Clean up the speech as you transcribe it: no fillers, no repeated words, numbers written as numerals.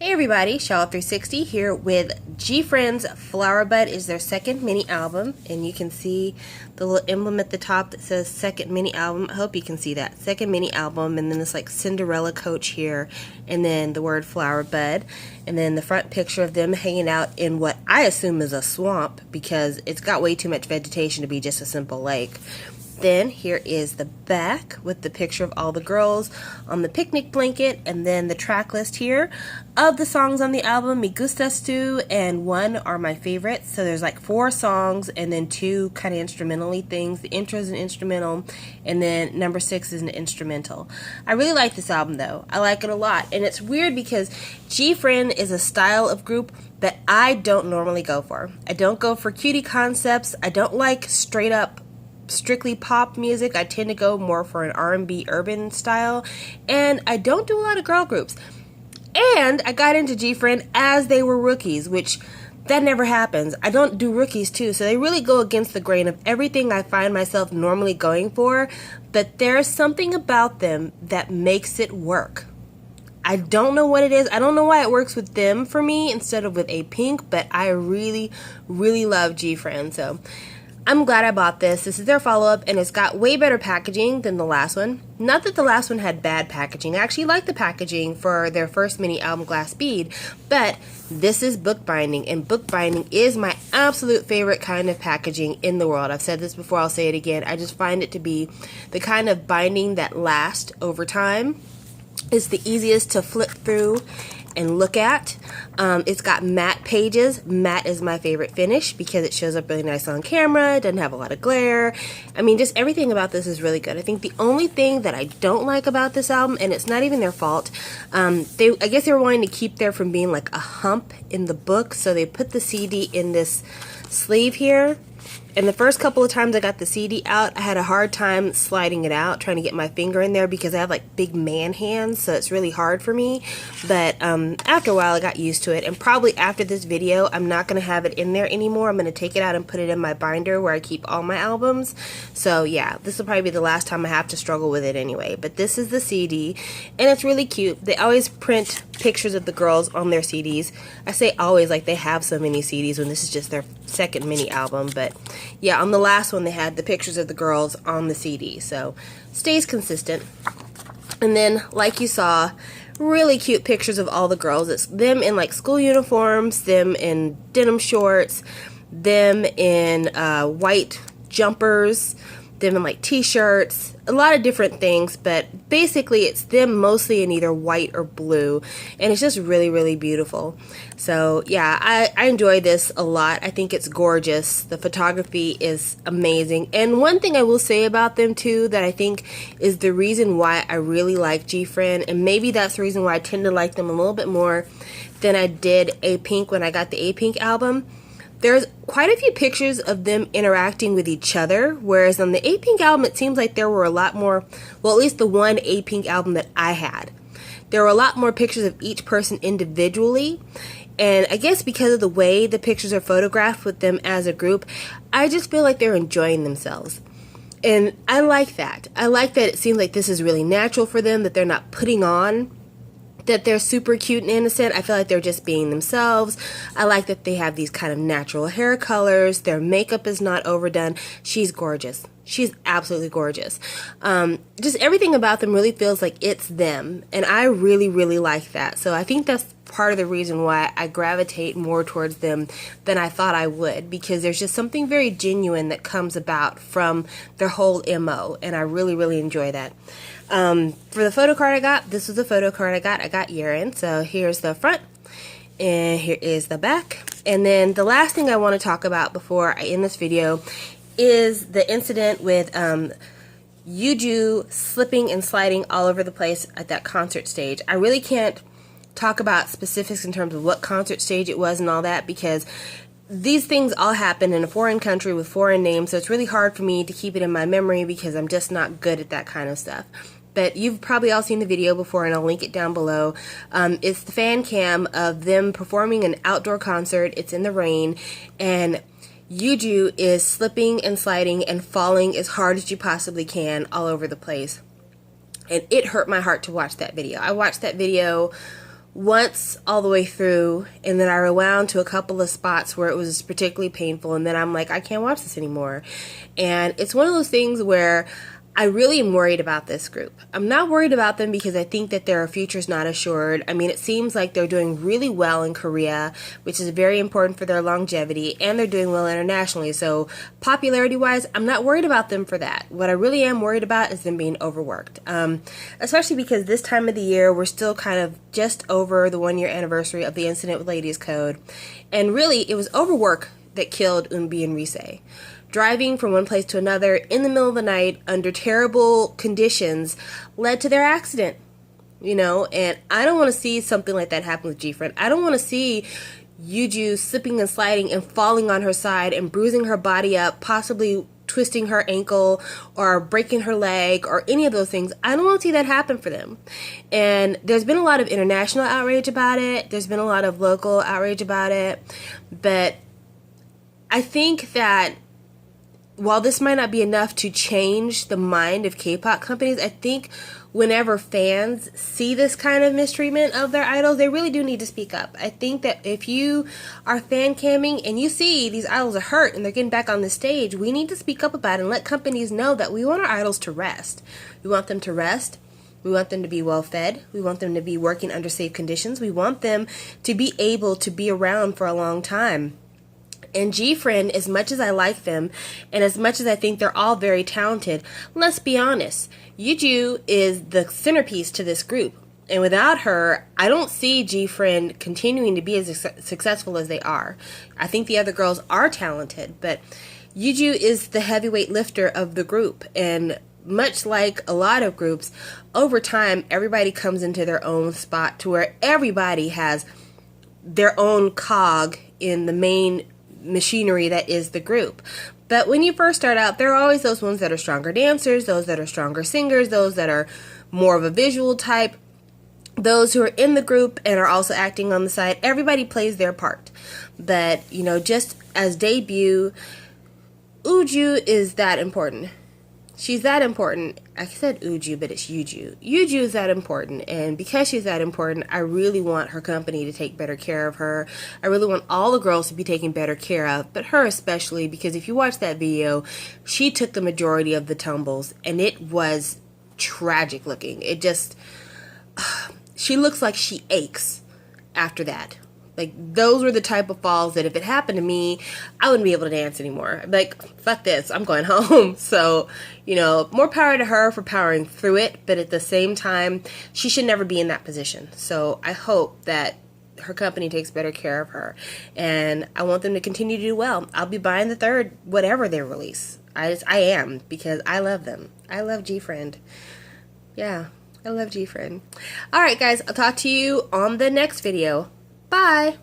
Hey everybody, Shaw360 here with G-Friend's Flower Bud is their second mini album, and you can see the little emblem at the top that says second mini album. I hope you can see that. Second mini album, and then this like Cinderella coach here, and then the word Flower Bud, and then the front picture of them hanging out in what I assume is a swamp because it's got way too much vegetation to be just a simple lake. Then here is the back with the picture of all the girls on the picnic blanket, and then the track list here of the songs on the album. Me Gustas Tu and One are my favorites. So there's like 4 songs and then 2 kind of instrumentally things. The intro is an instrumental, and then number 6 is an instrumental. I really like this album though. I like it a lot, and it's weird because G-Friend is a style of group that I don't normally go for. I don't go for cutie concepts. I don't like straight up strictly pop music. I tend to go more for an R&B urban style, and I don't do a lot of girl groups. And I got into G-Friend as they were rookies, which that never happens. I don't do rookies too, so they really go against the grain of everything I find myself normally going for, but there's something about them that makes it work. I don't know what it is. I don't know why it works with them for me instead of with A Pink, but I really, really love G-Friend, so I'm glad I bought this. This is their follow-up, and it's got way better packaging than the last one. Not that the last one had bad packaging. I actually like the packaging for their first mini album, Glass Bead, but this is bookbinding, and bookbinding is my absolute favorite kind of packaging in the world. I've said this before, I'll say it again. I just find it to be the kind of binding that lasts over time. It's the easiest to flip through and look at. It's got matte pages. Matte is my favorite finish because it shows up really nice on camera. It doesn't have a lot of glare. I mean, just everything about this is really good. I think the only thing that I don't like about this album, and it's not even their fault, I guess they were wanting to keep there from being like a hump in the book, so they put the CD in this sleeve here. And the first couple of times I got the CD out, I had a hard time sliding it out, trying to get my finger in there because I have like big man hands, so it's really hard for me. But after a while I got used to it, and probably after this video I'm not going to have it in there anymore. I'm going to take it out and put it in my binder where I keep all my albums. So yeah, this will probably be the last time I have to struggle with it anyway. But this is the CD, and it's really cute. They always print pictures of the girls on their CDs. I say always like they have so many CDs when this is just their second mini album, but yeah, on the last one they had the pictures of the girls on the CD, so stays consistent. And then, like you saw, really cute pictures of all the girls. It's them in like school uniforms, them in denim shorts, them in white jumpers, them in like t-shirts, a lot of different things, but basically it's them mostly in either white or blue, and it's just really, really beautiful. So yeah, I enjoy this a lot. I think it's gorgeous. The photography is amazing, and one thing I will say about them too that I think is the reason why I really like G-Friend, and maybe that's the reason why I tend to like them a little bit more than I did A Pink when I got the A Pink album. There's quite a few pictures of them interacting with each other, whereas on the A Pink album it seems like there were a lot more, well, at least the one A Pink album that I had, there were a lot more pictures of each person individually, and I guess because of the way the pictures are photographed with them as a group, I just feel like they're enjoying themselves. And I like that. I like that it seems like this is really natural for them, that they're not putting on, that they're super cute and innocent. I feel like they're just being themselves. I like that they have these kind of natural hair colors. Their makeup is not overdone. She's gorgeous. She's absolutely gorgeous. Just everything about them really feels like it's them, and I really, really like that. So I think that's part of the reason why I gravitate more towards them than I thought I would, because there's just something very genuine that comes about from their whole MO, and I really, really enjoy that. For the photo card I got, this was the photo card I got. I got urine. So here's the front, and here is the back. And then the last thing I want to talk about before I end this video is the incident with Yuju slipping and sliding all over the place at that concert stage. I really can't talk about specifics in terms of what concert stage it was and all that, because these things all happen in a foreign country with foreign names, so it's really hard for me to keep it in my memory because I'm just not good at that kind of stuff. But you've probably all seen the video before, and I'll link it down below. It's the fan cam of them performing an outdoor concert. It's in the rain, and Yuju is slipping and sliding and falling as hard as you possibly can all over the place. And it hurt my heart to watch that video. I watched that video once all the way through, and then I rewound to a couple of spots where it was particularly painful, and then I'm like, I can't watch this anymore. And it's one of those things where I really am worried about this group. I'm not worried about them because I think that their future's not assured. I mean, it seems like they're doing really well in Korea, which is very important for their longevity, and they're doing well internationally. So popularity-wise, I'm not worried about them for that. What I really am worried about is them being overworked. Especially because this time of the year, we're still kind of just over the 1-year anniversary of the incident with Ladies Code. And really, it was overwork that killed Eunbi and Rise. Driving from one place to another in the middle of the night under terrible conditions led to their accident, you know, and I don't want to see something like that happen with G-Friend. I don't want to see Yuju slipping and sliding and falling on her side and bruising her body up, possibly twisting her ankle or breaking her leg or any of those things. I don't want to see that happen for them. And there's been a lot of international outrage about it. There's been a lot of local outrage about it. But I think that while this might not be enough to change the mind of K-pop companies, I think whenever fans see this kind of mistreatment of their idols, they really do need to speak up. I think that if you are fan camming and you see these idols are hurt and they're getting back on the stage, we need to speak up about it and let companies know that we want our idols to rest. We want them to rest. We want them to be well fed. We want them to be working under safe conditions. We want them to be able to be around for a long time. And G-Friend, as much as I like them, and as much as I think they're all very talented, let's be honest, Yuju is the centerpiece to this group. And without her, I don't see G-Friend continuing to be as successful as they are. I think the other girls are talented, but Yuju is the heavyweight lifter of the group. And much like a lot of groups, over time, everybody comes into their own spot to where everybody has their own cog in the main machinery that is the group. But when you first start out, there are always those ones that are stronger dancers, those that are stronger singers, those that are more of a visual type, those who are in the group and are also acting on the side. Everybody plays their part. But, you know, just as debut, Uju is that important. She's that important. I said Uju, but it's Yuju. Yuju is that important, and because she's that important, I really want her company to take better care of her. I really want all the girls to be taken better care of, but her especially, because if you watch that video, she took the majority of the tumbles, and it was tragic looking. It just, she looks like she aches after that. Like, those were the type of falls that if it happened to me, I wouldn't be able to dance anymore. I'd be like, fuck this, I'm going home. So, you know, more power to her for powering through it, but at the same time, she should never be in that position. So I hope that her company takes better care of her. And I want them to continue to do well. I'll be buying the third, whatever they release. I am, because I love them. I love G-Friend. Yeah, I love G-Friend. Alright guys, I'll talk to you on the next video. Bye!